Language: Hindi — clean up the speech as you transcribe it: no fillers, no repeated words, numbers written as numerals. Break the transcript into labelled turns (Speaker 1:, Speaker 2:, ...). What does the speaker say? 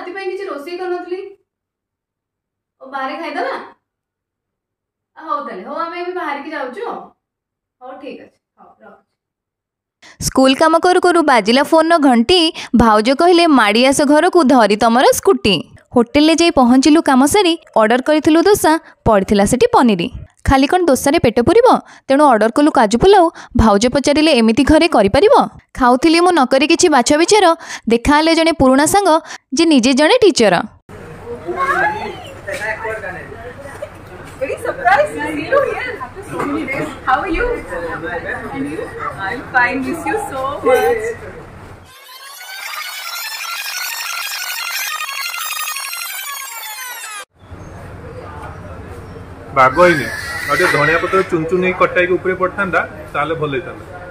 Speaker 1: आज किसी रोषे कर बाहर खाईदबा हौ ताले हौ आम बाहर की जाऊँ हौ ठीक अच्छे हौ रख
Speaker 2: स्कूल काम करू करू बाजिला फोन घंटी भाउज कहले माड़ी आस घर को धरी तमर स्कूटी होटेल ले जाई पहुँचलु काम सारी ऑर्डर करिथिलु दोसा पड़िथिला सेठी पनीर खाली कौन दोसारे पेट पुरिबो तेणु ऑर्डर कलु काजू पुलाव भाउज पचारिले एमिति घरे करि परिबो खाउथिली मु नकरी किछि बाछ विचार देखाले जणे पुरुणा सांग जे निजे जणे teacher
Speaker 3: Very surprised to see you here after so many days. How are you? And you? I'm fine. Miss you so much.
Speaker 4: बाग ही नहीं धनिया पत्र चुन चुन कटाई ऊपर पड़ता भल होता